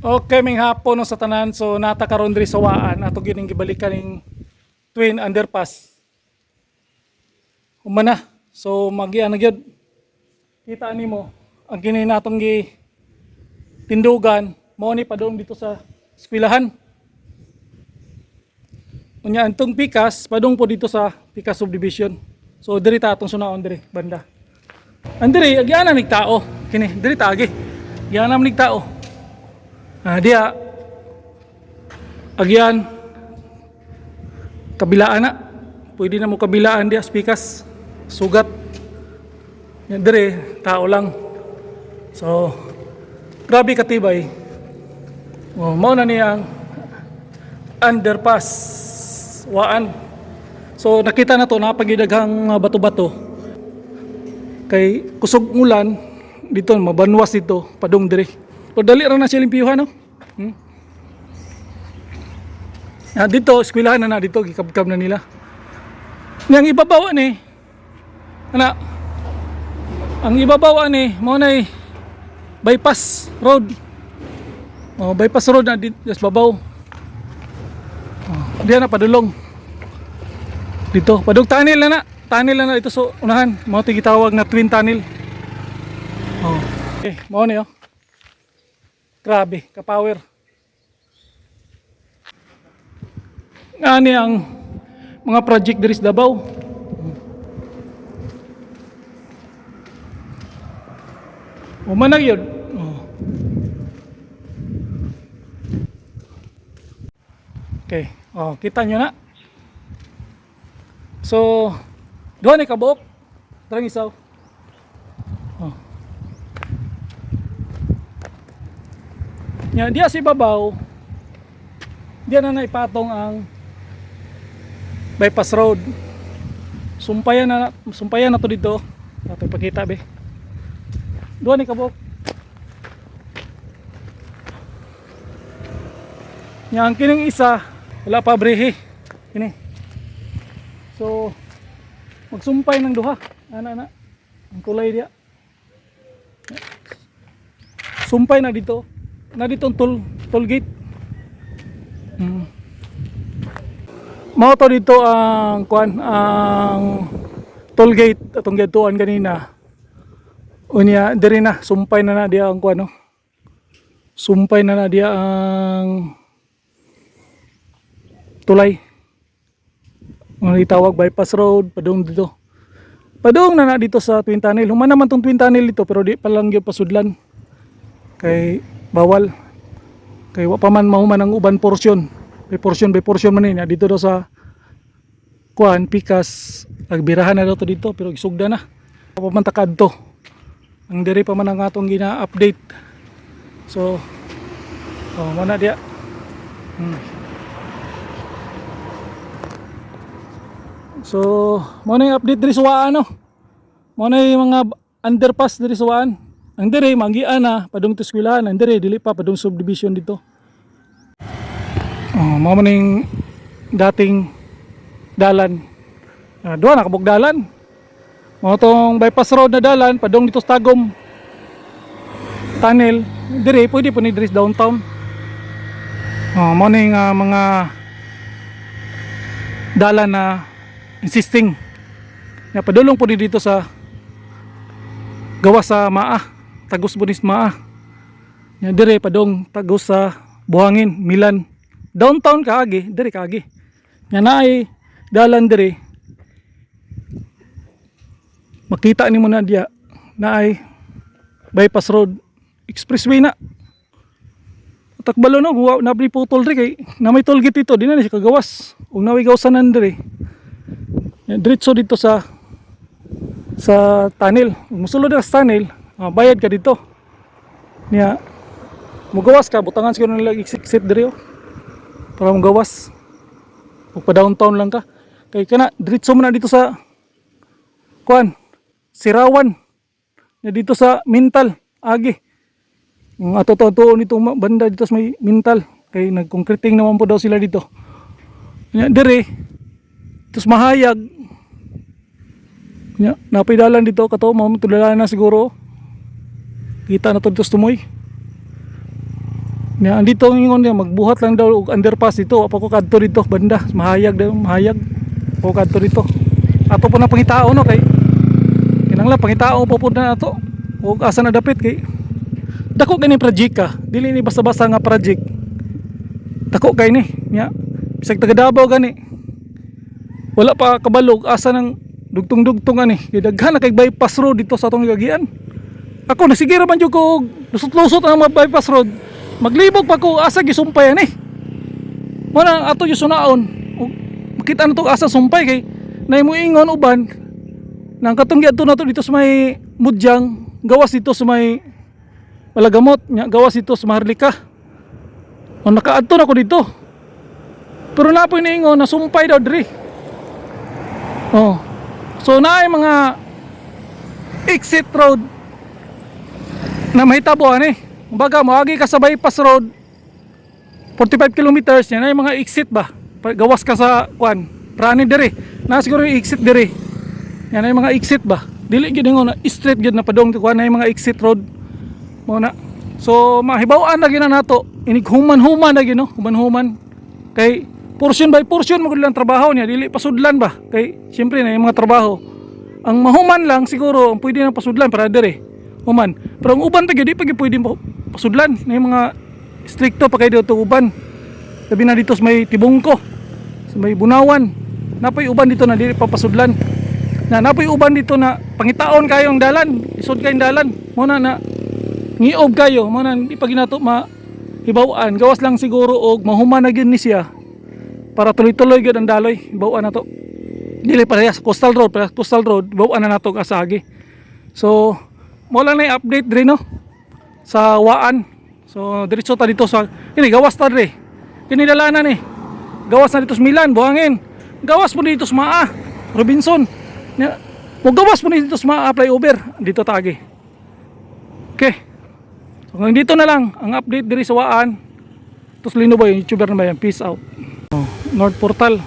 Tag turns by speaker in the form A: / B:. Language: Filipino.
A: Okay, may hapon no sa tanan. So nata karon diri sa Waan ato gining gibalikan ning twin underpass. Humana. So magian na gyud. Kita nimo ang kini natong gi tindugan mao ni padung dito sa eskwelahan. Unya antong Pikas padung po dito sa Pikas subdivision. So diri ta atong sunaon diri banda. Andiri agyana nig tao kini diri ta agi. Agyana nig tao. Dia agyan kabilaan na pwede na mo kabilaan dia Pikas sugat yan dire tao lang. So grabe katibay. Mao na niyang underpass Waan. So nakita na to napagidaghang bato-bato kay kusog ulan dito mabanwas dito padung dire. Pero dali ra na siya limpiyuhan no. Dito eskwelahan na dito gikabkab na nila. Yang ibabaw ni ana ang ibabaw ni mo nay bypass road. Bypass road na dito sa babaw. Diyan na padulong. Dito padung tunnel na. Tunnel na dito so unahan. Mao ti gitawag na twin tunnel. Mao ni Grabe, ka-power. Ani ang mga project diri sa Davao. Umanag yun. Okay, kita nyo na. So, doon ni kabuok. Tarang isaw. Diya si babaw diyan na naipatong ang bypass road. Sumpayan na to dito. Ato ipakita be. Doon ni kabok. Yang kining isa wala pa brehe. Kini. So magsumpay ng duha. Ana. Ang kulay dia. Sumpay na dito. Na ditong toll gate. Mao to dito ang ang toll gate atong gituan kanina. Unya diri na sumpay na dia ang no. Sumpay na dia ang tulay. Ang itawag bypass road padung dito. Padung na dito sa twin tunnel. Human naman tong twin tunnel dito pero di pa lang gyud pasudlan. Kay bawal kay wa pa man mahuman ang uban portion by portion man niya dito daw sa Pikas nagbirahan na daw to dito pero isugda na pa man takadto ang diri pa man ang atong gina-update. So mo na dia so mo na yung update diri sa Waan no. Mo na yung mga underpass diri sa Waan. Ang dire magian na padung to eskwelahan, ang dire dili pa padung subdivision dito. Mao man ning dating dalan. Duha na kabog dalan. Mao tong bypass road na dalan padung dito sa Tagum tunnel. Dire pwede pa ni diri downtown. Mao ning mga dalan na insisting na padulong po dito sa gawa sa Maa. Tagos Bunis Maa. Nya dire padong tagos sa Buhangin, Milan. Downtown kaagi, dire kaagi. Nya naay dalan dire. Makita nimo na dia naay bypass road, expressway na. Takbalo no, na putol dire kay na may toll gate dito, di na siya kagawas. Ug naway gawsanan dire. Nya diretso dito sa tunnel. Musulod sa tunnel. Bayad ka dito niya mugawas ka butangan siguro nila exit diri para mugawas o pa downtown lang ka kay kana diretso mo na dito sa Sirawan na dito sa Mintal agi ang ato-ato nito banda dito sa may Mintal kay nagconcreting naman po daw sila dito niya diri tus mahayag niya napidalan dito kato mo tudalanan na siguro. Kita na to dito sa tumoy. Nya andito ingon niya magbuhat lang daw og underpass dito. Apa ko kadto dito banda, mahayag daw, mahayag. O kadto dito. Ato po na pangitao no kay kinanglan pangitao po pud na ato. Og asa na dapit kay dako gani project ka. Dili ni basta-basta nga project. Dako kay ni nya bisag taga Davao gani. Wala pa kabalog asa nang dugtong-dugtong ani. Kay daghan na kay bypass road dito sa atong gigagian. Ako nasigira man jud ko lusot-lusot ang mga bypass road. Maglibog pa ko asa gisumpay ani. Muna ato yung sunaon. Makita na to asa sumpay kay naimuingon uban nang katong giadto na to dito sa may Mudyang, gawas dito sa may Malagamot, gawas dito sa Maharlika. O nakaadto na ko dito. Pero napoy naingon na sumpay daw diri. Oh. So naay mga exit road na mahitabo ani. Kumbaga, moagi ka sa bypass road 45 kilometers, yan ay mga exit ba? Gawas ka sa kuan, prani diri. Na siguro yung exit diri. Yan ay mga exit ba? Dili gid ngo na straight gid na padong kuan ay mga exit road. Mo na. So mahibaw-an na gina nato. Inig human-human na gid no, human-human. Kay portion by portion mo gud lang trabaho niya, dili pasudlan ba? Kay syempre na yung mga trabaho. Ang mahuman lang siguro ang pwede na pasudlan para diri. Human. Pero ang uban pa gyud di pa gyud pwede pasudlan na yung mga stricto pa kayo dito uban. Sabi na dito sa may Tibungko, sa may Bunawan, napoy uban dito na dili pa pasudlan. Na napoy uban dito na pangitaon kayo ang dalan, isod kayong dalan. Mo na ngiob kayo, mo na di pa ginato mahibaw-an. Gawas lang siguro og mahuman na gyud ni siya para tuloy-tuloy gyud ang daloy. Hibaw-an na to. Dili parehas coastal road, parehas coastal road, hibaw-an na nato kasagi. So mo lang na update diri no sa Waan. So diretso ta dito sa ini gawas ta diri. Kini dalanan ni. Gawas na dito sa Milan, Buhangin. Gawas mo dito sa Maa, Robinson. Mo gawas mo dito sa Maa flyover dito tagi. Okay. So hanggang dito na lang ang update diri sa Waan. Tos Lino Boy, YouTuber na ba yan? Peace out. North Portal.